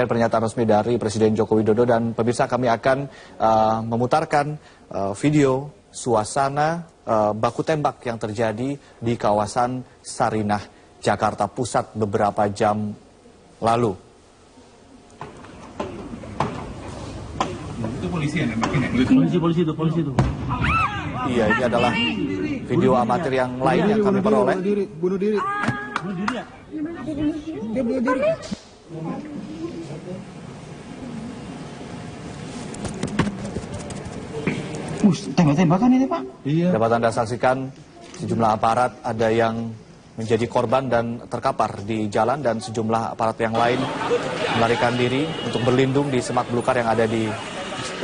Pernyataan resmi dari Presiden Joko Widodo, dan pemirsa kami akan memutarkan video suasana baku tembak yang terjadi di kawasan Sarinah, Jakarta Pusat beberapa jam lalu. Itu polisi yang nembakin ya? Polisi itu. Iya, ini adalah video amatir yang lain yang kami peroleh. Bunuh diri ya? Dia bunuh diri. Tembak-tembakan ini, Pak? Iya. Dapat Anda saksikan sejumlah aparat ada yang menjadi korban dan terkapar di jalan, dan sejumlah aparat yang lain melarikan diri untuk berlindung di semak belukar yang ada di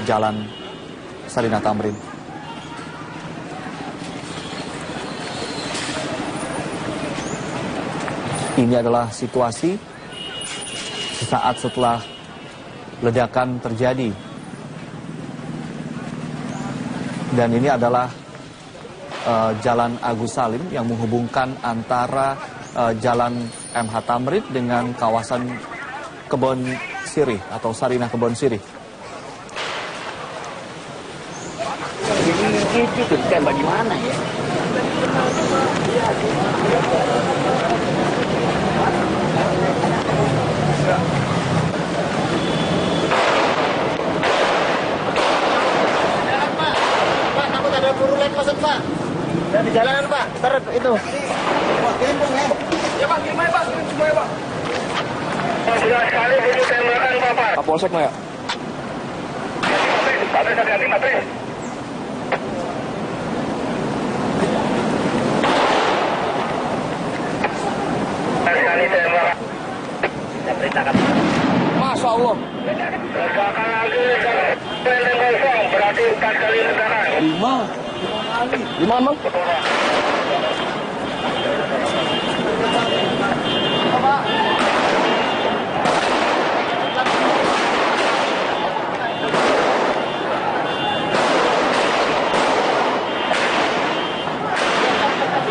jalan Sarinah Tamrin. Ini adalah situasi sesaat setelah ledakan terjadi. Dan ini adalah Jalan Agus Salim yang menghubungkan antara Jalan MH Tamrin dengan kawasan Kebon Sirih atau Sarinah Kebon Sirih. Itu bagaimana ya? Ada buru lain masuk, Pak. Di jalanan, Pak. Ntar itu. Wah, kirim dong ya. Ya, Pak. Kirim aja, Pak. Kirim semua ya, Pak. Sudah sekali bunyi tembakan, Bapak. Kapolsek, Maya. Patris, hati-hati, Patris. Sekali tembakan. Saya perintahkan. Masya Allah. Ledakan lagi, pendek kosong. Berarti 4 kali ledakan. 5 emang?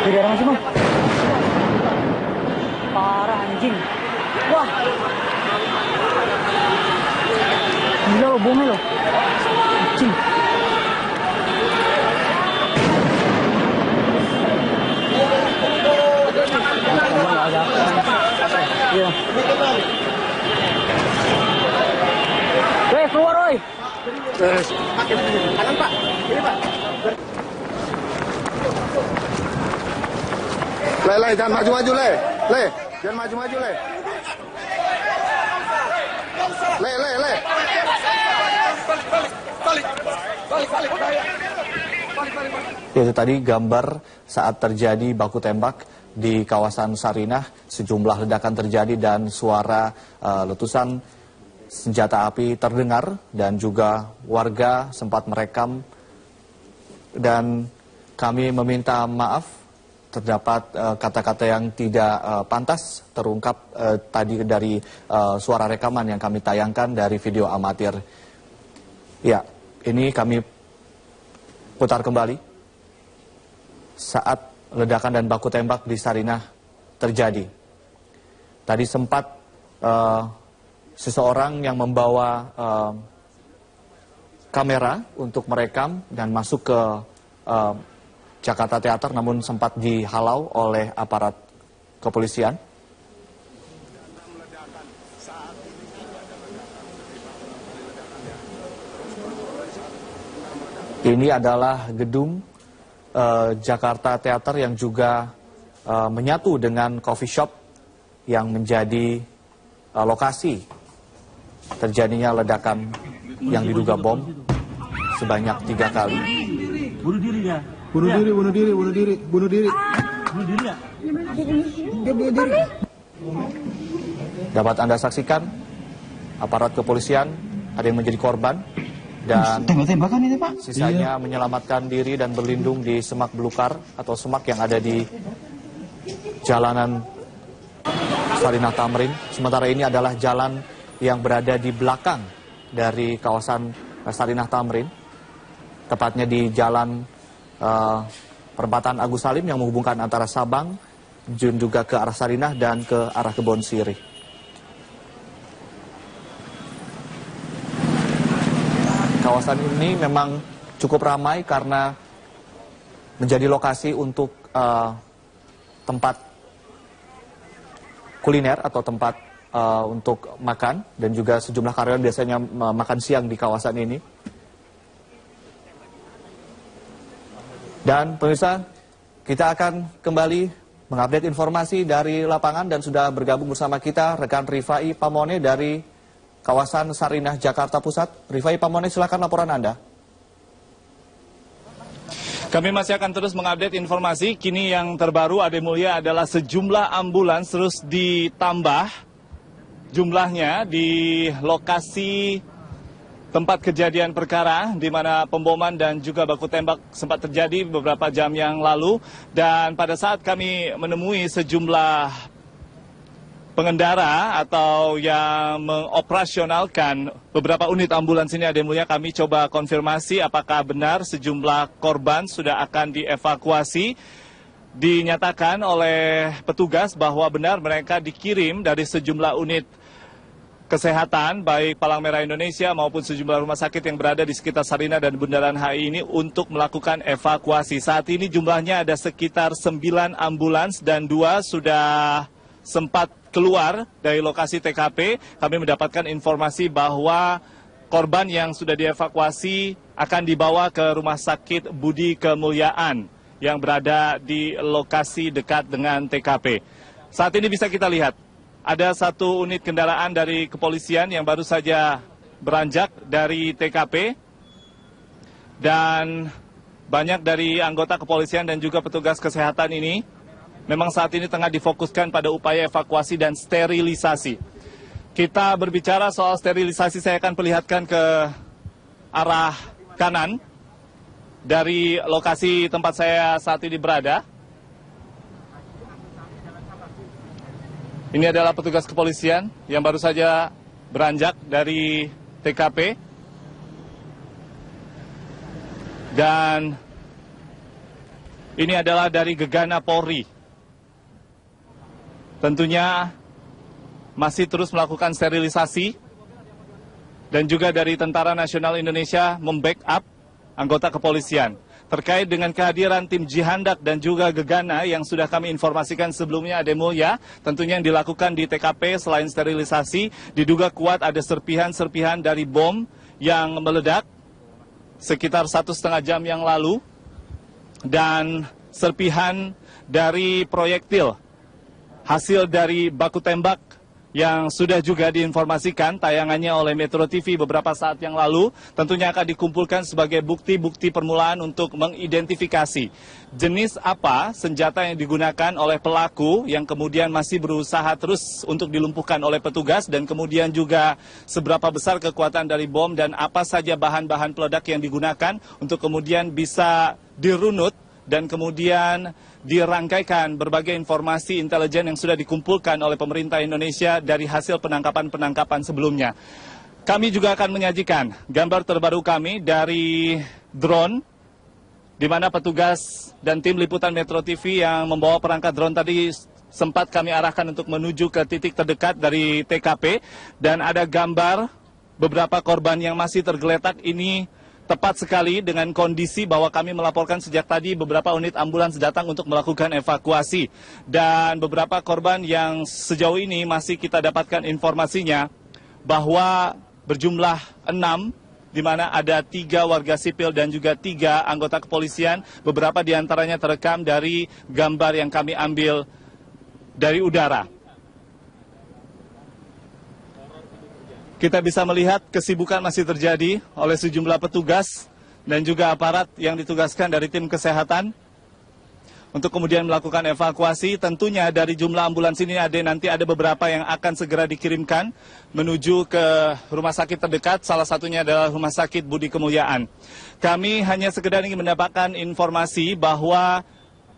Jadi orang sih, Bang. Parah anjing. Wah. Gila lo, bomnya lo. Anjing. Iya. Weh, keluar, woi. Kanan, Pak. Ini, Pak. Le, jangan maju-maju, Le. Jangan maju-maju, Le. Le. Balik. Itu tadi gambar saat terjadi baku tembak di kawasan Sarinah, sejumlah ledakan terjadi dan suara letusan senjata api terdengar, dan juga warga sempat merekam, dan kami meminta maaf terdapat kata-kata yang tidak pantas terungkap tadi dari suara rekaman yang kami tayangkan dari video amatir. Ya, ini kami putar kembali saat ledakan dan baku tembak di Sarinah terjadi. Tadi sempat seseorang yang membawa kamera untuk merekam dan masuk ke Jakarta Teater, namun sempat dihalau oleh aparat kepolisian. Ini adalah gedung Jakarta Teater yang juga menyatu dengan coffee shop yang menjadi lokasi terjadinya ledakan yang diduga bom sebanyak 3 kali. Bunuh diri ya? Bunuh diri. Bunuh diri ya? Dia bunuh diri. Dapat Anda saksikan aparat kepolisian ada yang menjadi korban, dan Tembak-tembakan ini, Pak? sisanya menyelamatkan diri dan berlindung di semak belukar atau semak yang ada di jalanan Sarinah Tamrin. Sementara ini adalah jalan yang berada di belakang dari kawasan Sarinah Tamrin, tepatnya di jalan perempatan Agus Salim yang menghubungkan antara Sabang juga ke arah Sarinah dan ke arah Kebon Sirih. kawasan ini memang cukup ramai karena menjadi lokasi untuk tempat kuliner atau tempat untuk makan, dan juga sejumlah karyawan biasanya makan siang di kawasan ini. Dan pemirsa, kita akan kembali mengupdate informasi dari lapangan, dan sudah bergabung bersama kita rekan Rifai Pamone dari kawasan Sarinah, Jakarta Pusat. Rifai Pamone, silakan laporan Anda. Kami masih akan terus mengupdate informasi. Kini yang terbaru, Ade Mulya, adalah sejumlah ambulans terus ditambah jumlahnya di lokasi tempat kejadian perkara, di mana pemboman dan juga baku tembak sempat terjadi beberapa jam yang lalu. Dan pada saat kami menemui sejumlah pengendara atau yang mengoperasionalkan beberapa unit ambulans ini, Ade Mulya, kami coba konfirmasi apakah benar sejumlah korban sudah akan dievakuasi. Dinyatakan oleh petugas bahwa benar mereka dikirim dari sejumlah unit kesehatan, baik Palang Merah Indonesia maupun sejumlah rumah sakit yang berada di sekitar Sarinah dan Bundaran HI ini untuk melakukan evakuasi. Saat ini jumlahnya ada sekitar 9 ambulans dan 2 sudah sempat keluar dari lokasi TKP. Kami mendapatkan informasi bahwa korban yang sudah dievakuasi akan dibawa ke Rumah Sakit Budi Kemuliaan yang berada di lokasi dekat dengan TKP. Saat ini bisa kita lihat, ada satu unit kendaraan dari kepolisian yang baru saja beranjak dari TKP, dan banyak dari anggota kepolisian dan juga petugas kesehatan ini memang saat ini tengah difokuskan pada upaya evakuasi dan sterilisasi. Kita berbicara soal sterilisasi, saya akan perlihatkan ke arah kanan dari lokasi tempat saya saat ini berada. Ini adalah petugas kepolisian yang baru saja beranjak dari TKP. Dan ini adalah dari Gegana Polri. Tentunya masih terus melakukan sterilisasi. Dan juga dari Tentara Nasional Indonesia membackup anggota kepolisian. Terkait dengan kehadiran tim Jihandak dan juga Gegana yang sudah kami informasikan sebelumnya, Ade Mulya, tentunya yang dilakukan di TKP selain sterilisasi, diduga kuat ada serpihan-serpihan dari bom yang meledak sekitar 1,5 jam yang lalu, dan serpihan dari proyektil hasil dari baku tembak yang sudah juga diinformasikan tayangannya oleh Metro TV beberapa saat yang lalu, tentunya akan dikumpulkan sebagai bukti-bukti permulaan untuk mengidentifikasi jenis apa senjata yang digunakan oleh pelaku yang kemudian masih berusaha terus untuk dilumpuhkan oleh petugas, dan kemudian juga seberapa besar kekuatan dari bom dan apa saja bahan-bahan peledak yang digunakan untuk kemudian bisa dirunut dan kemudian dirangkaikan berbagai informasi intelijen yang sudah dikumpulkan oleh pemerintah Indonesia dari hasil penangkapan-penangkapan sebelumnya. Kami juga akan menyajikan gambar terbaru kami dari drone, di mana petugas dan tim liputan Metro TV yang membawa perangkat drone tadi sempat kami arahkan untuk menuju ke titik terdekat dari TKP, dan ada gambar beberapa korban yang masih tergeletak ini. Tepat sekali dengan kondisi bahwa kami melaporkan sejak tadi beberapa unit ambulans datang untuk melakukan evakuasi. Dan beberapa korban yang sejauh ini masih kita dapatkan informasinya bahwa berjumlah 6, di mana ada 3 warga sipil dan juga 3 anggota kepolisian. Beberapa diantaranya terekam dari gambar yang kami ambil dari udara. Kita bisa melihat kesibukan masih terjadi oleh sejumlah petugas dan juga aparat yang ditugaskan dari tim kesehatan untuk kemudian melakukan evakuasi. Tentunya dari jumlah ambulans ini nanti ada beberapa yang akan segera dikirimkan menuju ke rumah sakit terdekat, salah satunya adalah Rumah Sakit Budi Kemuliaan. Kami hanya sekedar ingin mendapatkan informasi bahwa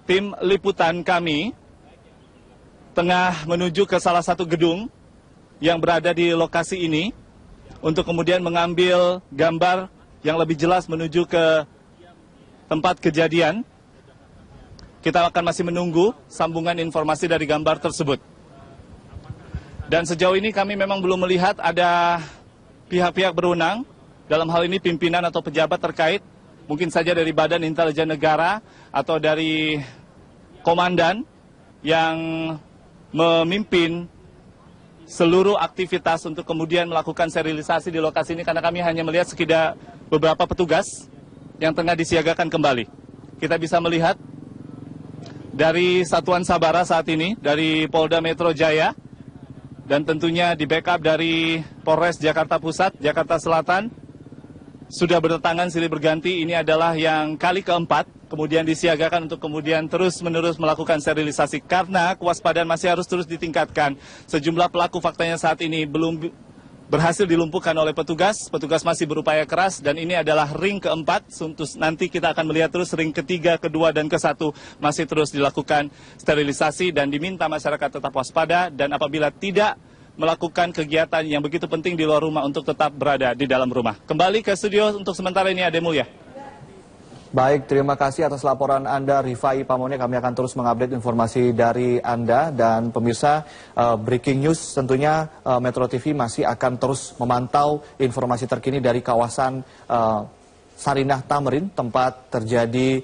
tim liputan kami tengah menuju ke salah satu gedung yang berada di lokasi ini untuk kemudian mengambil gambar yang lebih jelas menuju ke tempat kejadian. Kita akan masih menunggu sambungan informasi dari gambar tersebut. Dan sejauh ini kami memang belum melihat ada pihak-pihak berwenang dalam hal ini pimpinan atau pejabat terkait, mungkin saja dari Badan Intelijen Negara atau dari komandan yang memimpin seluruh aktivitas untuk kemudian melakukan sterilisasi di lokasi ini, karena kami hanya melihat sekitar beberapa petugas yang tengah disiagakan kembali. Kita bisa melihat dari Satuan Sabara saat ini, dari Polda Metro Jaya, dan tentunya di backup dari Polres Jakarta Pusat, Jakarta Selatan, sudah berdatangan silih berganti. Ini adalah yang kali keempat, kemudian disiagakan untuk kemudian terus-menerus melakukan sterilisasi. Karena kewaspadaan masih harus terus ditingkatkan. Sejumlah pelaku faktanya saat ini belum berhasil dilumpuhkan oleh petugas. Petugas masih berupaya keras dan ini adalah ring keempat. Nanti kita akan melihat terus ring ketiga, kedua, dan ke-1 masih terus dilakukan sterilisasi dan diminta masyarakat tetap waspada dan apabila tidak melakukan kegiatan yang begitu penting di luar rumah untuk tetap berada di dalam rumah. Kembali ke studio untuk sementara ini, Ade Mulya. Baik, terima kasih atas laporan Anda, Rifai Pamone. Kami akan terus mengupdate informasi dari Anda. Dan pemirsa, breaking news tentunya Metro TV masih akan terus memantau informasi terkini dari kawasan Sarinah Tamrin, tempat terjadi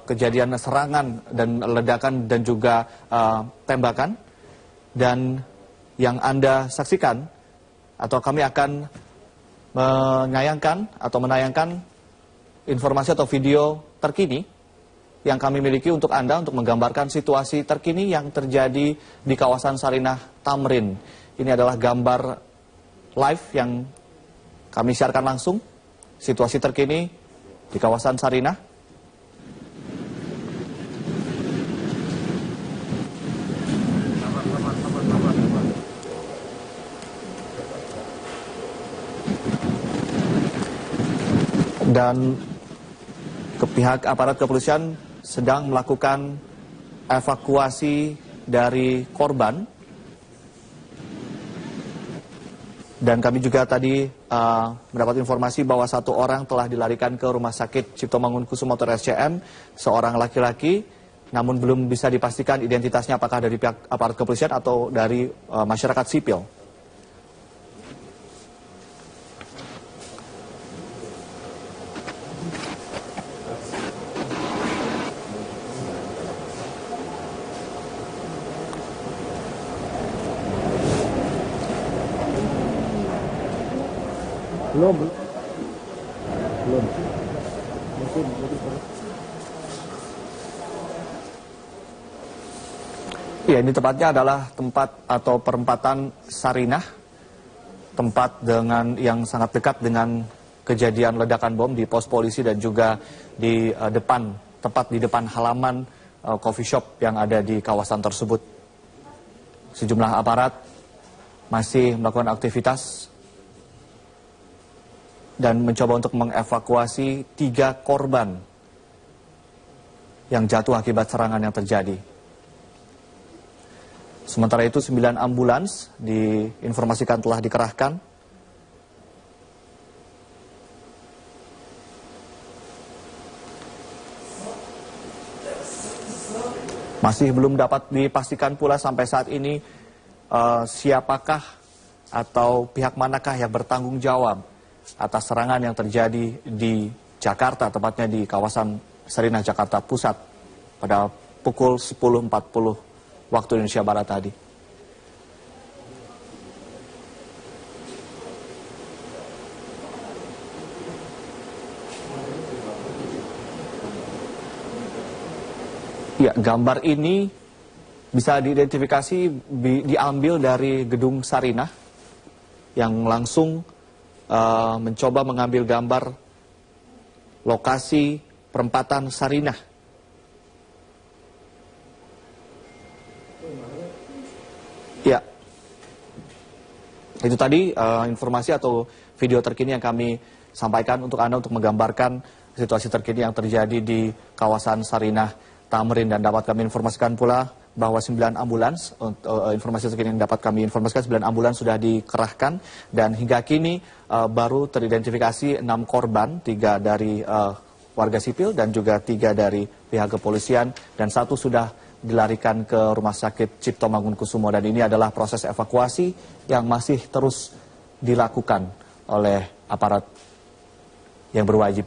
kejadian serangan dan ledakan dan juga tembakan. Dan yang Anda saksikan, atau kami akan menayangkan informasi atau video terkini yang kami miliki untuk Anda untuk menggambarkan situasi terkini yang terjadi di kawasan Sarinah Tamrin. Ini adalah gambar live yang kami siarkan langsung, situasi terkini di kawasan Sarinah. Dan pihak aparat kepolisian sedang melakukan evakuasi dari korban. Dan kami juga tadi mendapat informasi bahwa 1 orang telah dilarikan ke Rumah Sakit Cipto Mangunkusumo atau RSCM, seorang laki-laki, namun belum bisa dipastikan identitasnya apakah dari pihak aparat kepolisian atau dari masyarakat sipil. Belum. Ya, ini tepatnya adalah tempat atau perempatan Sarinah, tempat yang sangat dekat dengan kejadian ledakan bom di pos polisi dan juga di tepat di depan halaman coffee shop yang ada di kawasan tersebut. Sejumlah aparat masih melakukan aktivitas dan mencoba untuk mengevakuasi 3 korban yang jatuh akibat serangan yang terjadi. Sementara itu 9 ambulans diinformasikan telah dikerahkan. Masih belum dapat dipastikan pula sampai saat ini siapakah atau pihak manakah yang bertanggung jawab atas serangan yang terjadi di Jakarta, tepatnya di kawasan Sarinah, Jakarta Pusat pada pukul 10.40 waktu Indonesia Barat tadi. Ya, gambar ini bisa diidentifikasi, diambil dari gedung Sarinah yang langsung mencoba mengambil gambar lokasi perempatan Sarinah. Ya, itu tadi informasi atau video terkini yang kami sampaikan untuk Anda untuk menggambarkan situasi terkini yang terjadi di kawasan Sarinah Tamrin. Dan dapat kami informasikan pula bahwa 9 ambulans, informasi terkini yang dapat kami informasikan, 9 ambulans sudah dikerahkan dan hingga kini baru teridentifikasi 6 korban, 3 dari warga sipil dan juga 3 dari pihak kepolisian dan 1 sudah dilarikan ke Rumah Sakit Cipto Mangunkusumo. Dan ini adalah proses evakuasi yang masih terus dilakukan oleh aparat yang berwajib.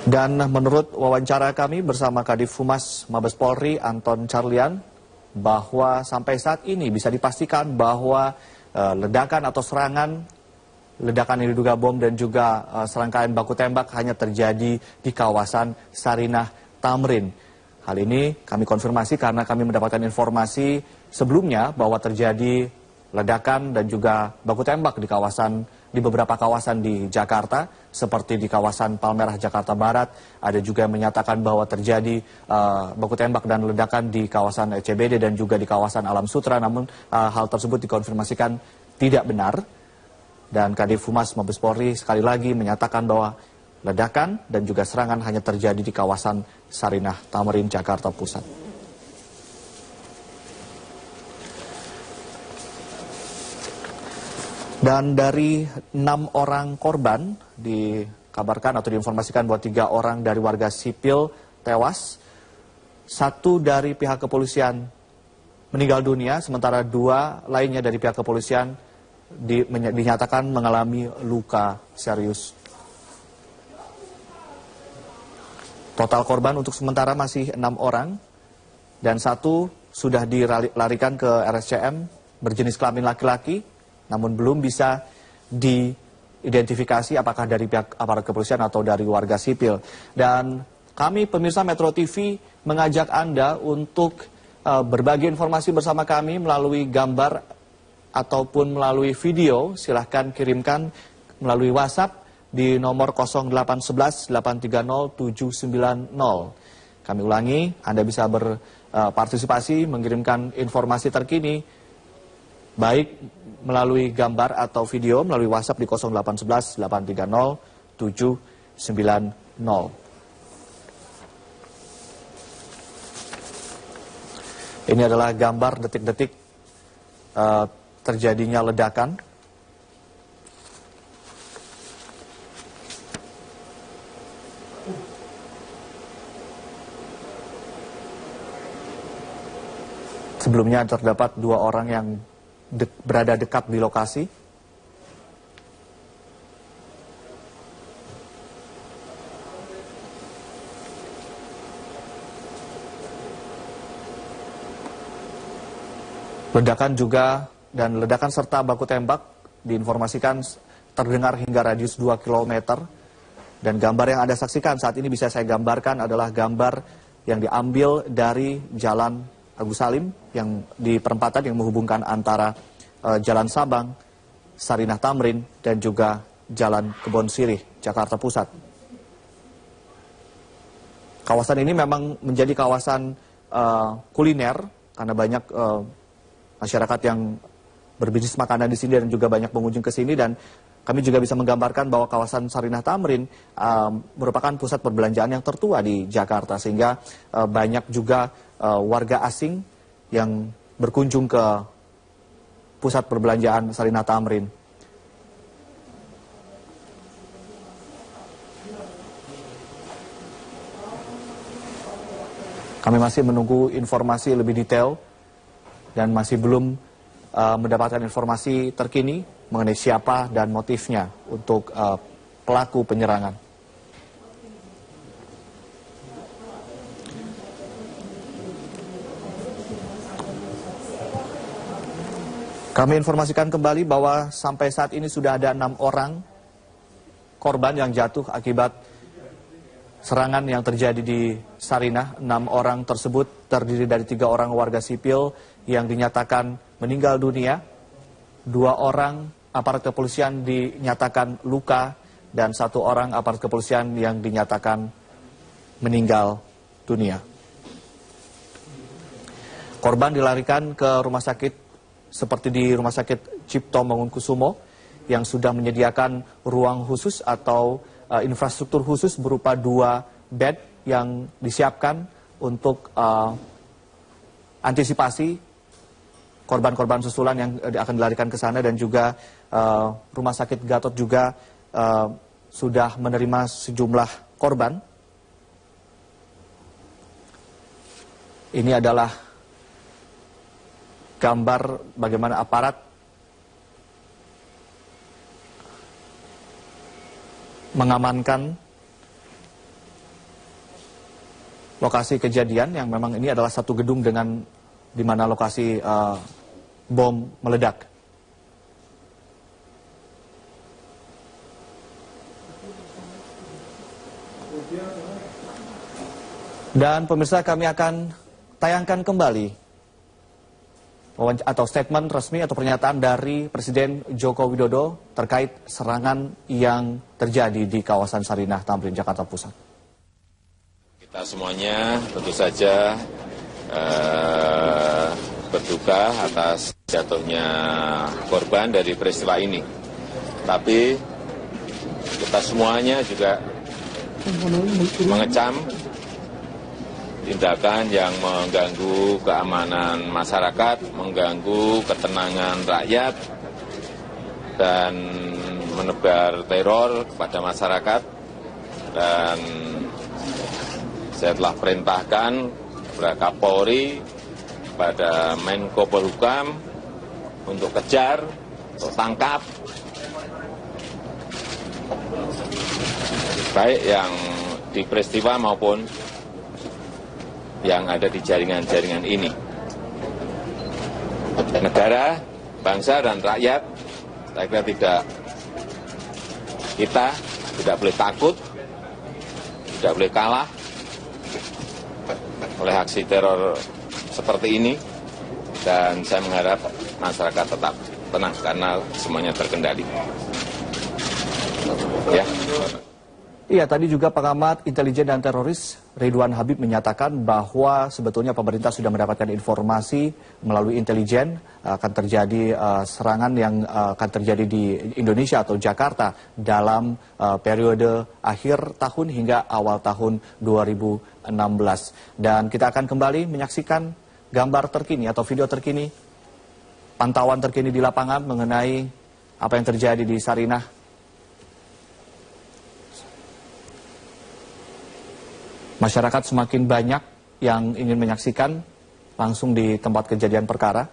Dan menurut wawancara kami bersama Kadif Humas Mabes Polri Anton Carlian, bahwa sampai saat ini bisa dipastikan bahwa ledakan atau ledakan yang diduga bom dan juga serangkaian baku tembak hanya terjadi di kawasan Sarinah Tamrin. Hal ini kami konfirmasi karena kami mendapatkan informasi sebelumnya bahwa terjadi ledakan dan juga baku tembak di beberapa kawasan di Jakarta, seperti di kawasan Palmerah Jakarta Barat. Ada juga yang menyatakan bahwa terjadi baku tembak dan ledakan di kawasan CBD dan juga di kawasan Alam Sutra, namun hal tersebut dikonfirmasikan tidak benar. Dan Kadif Humas Mabes Polri sekali lagi menyatakan bahwa ledakan dan juga serangan hanya terjadi di kawasan Sarinah Tamrin, Jakarta Pusat. Dan dari 6 orang korban dikabarkan atau diinformasikan bahwa 3 orang dari warga sipil tewas, 1 dari pihak kepolisian meninggal dunia, sementara 2 lainnya dari pihak kepolisian dinyatakan mengalami luka serius. Total korban untuk sementara masih 6 orang dan 1 sudah dilarikan ke RSCM berjenis kelamin laki-laki, namun belum bisa diidentifikasi apakah dari pihak aparat kepolisian atau dari warga sipil. Dan kami pemirsa Metro TV mengajak Anda untuk berbagi informasi bersama kami melalui gambar ataupun melalui video. Silahkan kirimkan melalui WhatsApp di nomor 0811 830 790. Kami ulangi, Anda bisa berpartisipasi mengirimkan informasi terkini baik melalui gambar atau video melalui WhatsApp di 0811 830 790. Ini adalah gambar detik-detik terjadinya ledakan. Sebelumnya terdapat 2 orang yang berada dekat di lokasi. Ledakan serta baku tembak diinformasikan terdengar hingga radius 2 km. Dan gambar yang Anda saksikan saat ini bisa saya gambarkan adalah gambar yang diambil dari Jalan Agus Salim yang di perempatan yang menghubungkan antara Jalan Sabang, Sarinah Tamrin dan juga Jalan Kebon Sirih, Jakarta Pusat. Kawasan ini memang menjadi kawasan kuliner karena banyak masyarakat yang berbisnis makanan di sini dan juga banyak pengunjung ke sini, dan kami juga bisa menggambarkan bahwa kawasan Sarinah Tamrin merupakan pusat perbelanjaan yang tertua di Jakarta, sehingga banyak juga warga asing yang berkunjung ke pusat perbelanjaan Sarinah Tamrin. Kami masih menunggu informasi lebih detail dan masih belum mendapatkan informasi terkini mengenai siapa dan motifnya untuk pelaku penyerangan. Kami informasikan kembali bahwa sampai saat ini sudah ada 6 orang korban yang jatuh akibat serangan yang terjadi di Sarinah. 6 orang tersebut terdiri dari 3 orang warga sipil yang dinyatakan meninggal dunia, 2 orang aparat kepolisian dinyatakan luka, dan 1 orang aparat kepolisian yang dinyatakan meninggal dunia. Korban dilarikan ke rumah sakit seperti di Rumah Sakit Cipto Mangunkusumo yang sudah menyediakan ruang khusus atau infrastruktur khusus berupa 2 bed yang disiapkan untuk antisipasi korban-korban susulan yang akan dilarikan ke sana, dan juga Rumah Sakit Gatot juga sudah menerima sejumlah korban. Ini adalah gambar bagaimana aparat mengamankan lokasi kejadian, yang memang ini adalah satu gedung dengan di mana lokasi bom meledak. Dan pemirsa, kami akan tayangkan kembali atau statement resmi atau pernyataan dari Presiden Joko Widodo terkait serangan yang terjadi di kawasan Sarinah, Tamrin, Jakarta Pusat. Kita semuanya tentu saja berduka atas jatuhnya korban dari peristiwa ini. Tapi kita semuanya juga mengecam tindakan yang mengganggu keamanan masyarakat, mengganggu ketenangan rakyat, dan menebar teror kepada masyarakat. Dan saya telah perintahkan kepada Kapolri, pada Menko Polhukam untuk kejar, untuk tangkap, baik yang di peristiwa maupun yang ada di jaringan-jaringan ini. Negara, bangsa, dan rakyat, saya kira kita tidak boleh takut, tidak boleh kalah oleh aksi teror seperti ini, dan saya mengharap masyarakat tetap tenang karena semuanya terkendali. Ya. Iya, tadi juga pengamat intelijen dan teroris Ridwan Habib menyatakan bahwa sebetulnya pemerintah sudah mendapatkan informasi melalui intelijen akan terjadi serangan yang akan terjadi di Indonesia atau Jakarta dalam periode akhir tahun hingga awal tahun 2016. Dan kita akan kembali menyaksikan gambar terkini atau video terkini, pantauan terkini di lapangan mengenai apa yang terjadi di Sarinah. Masyarakat semakin banyak yang ingin menyaksikan langsung di tempat kejadian perkara.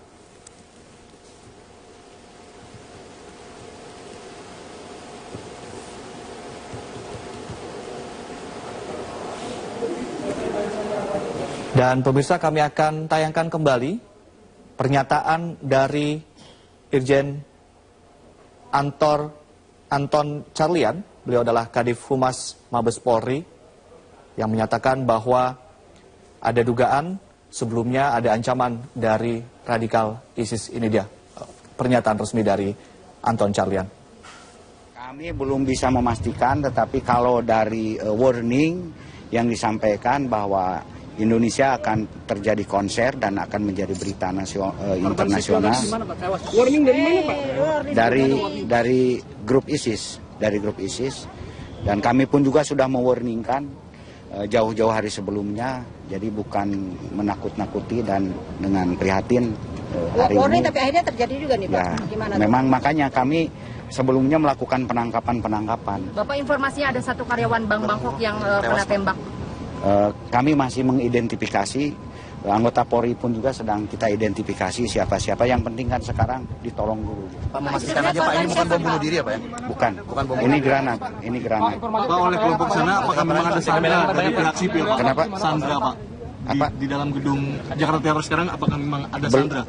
Dan pemirsa, kami akan tayangkan kembali pernyataan dari Irjen Anton Carlyan. Beliau adalah Kadif Humas Mabes Polri, yang menyatakan bahwa ada dugaan sebelumnya ada ancaman dari radikal ISIS. Ini dia pernyataan resmi dari Anton Carlyan. Kami belum bisa memastikan, tetapi kalau dari warning yang disampaikan bahwa Indonesia akan terjadi konser dan akan menjadi berita internasional. Warning dari mana, Pak? Dari grup ISIS, dan kami pun juga sudah mewarningkan jauh-jauh hari sebelumnya, jadi bukan menakut-nakuti dan dengan prihatin hari ini. Tapi akhirnya terjadi juga nih, Pak. Ya, gimana? Memang makanya kami sebelumnya melakukan penangkapan. Bapak, informasinya ada satu karyawan Bank Bangkok yang kena tembak. Kami masih mengidentifikasi, anggota Polri pun juga sedang kita identifikasi siapa-siapa. Yang penting kan sekarang ditolong dulu. Pak, memastikan aja Pak, ini bukan bom bunuh diri ya Pak ya? Bukan bom. Ini granat. Pak, oleh kelompok sana apakah memang ada sandra dari pihak sipil Pak? Kenapa? Sandra Pak. Di dalam gedung Jakarta Teror sekarang apakah memang ada sandra?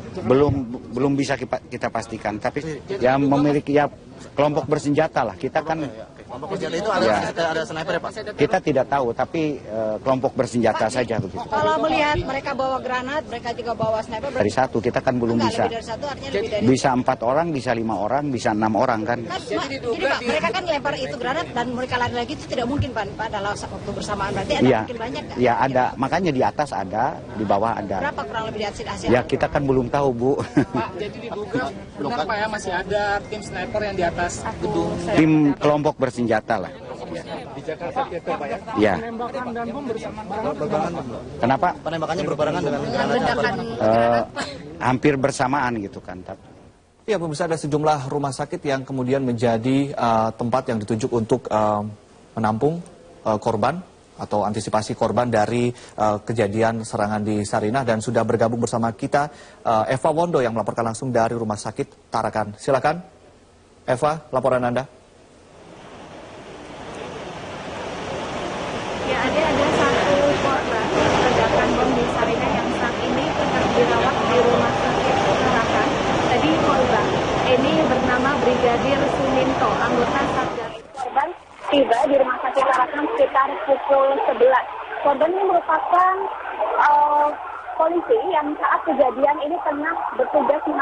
Belum bisa kita pastikan, tapi ya memiliki ya kelompok bersenjata lah. Kita kan Kelompok bersenjata itu ada sniper ya Pak? Kita tidak tahu, tapi kelompok bersenjata saja begitu. Kalau melihat mereka bawa granat, mereka juga bawa sniper. Dari satu kita kan belum bisa. Lebih dari satu, artinya lebih dari bisa 4 orang, bisa 5 orang, bisa 6 orang kan. Jadi Pak, mereka kan lempar itu granat dan mereka lari lagi, itu tidak mungkin Pak dalam waktu bersamaan. Berarti ada mungkin banyak nggak? Ya ada, makanya di atas ada, di bawah ada. Berapa kurang lebih di hasil? Ya kita kan belum tahu Bu. Pak, jadi diduga benar Pak ya masih ada tim sniper yang di atas gedung. Tim kelompok bersenjata lah. Ya. Di Jakarta itu Pak ya? Iya. Penembakan dan bom berbarengan. Kenapa? Penembakannya berbarengan dengan Hampir bersamaan gitu kan. Ya, pemirsa, ada sejumlah rumah sakit yang kemudian menjadi tempat yang ditunjuk untuk menampung korban atau antisipasi korban dari kejadian serangan di Sarinah, dan sudah bergabung bersama kita Eva Wondo yang melaporkan langsung dari Rumah Sakit Tarakan. Silakan, Eva, laporan Anda. Ya, ada satu korban ledakan bom di Sarinah yang saat ini tengah dirawat di Rumah Sakit Tarakan. Tadi korban ini bernama Brigadir Suminto, anggota Satgas. Korban tiba di Rumah Sakit Tarakan sekitar pukul 11. Korban ini merupakan polisi yang saat kejadian ini tengah bertugas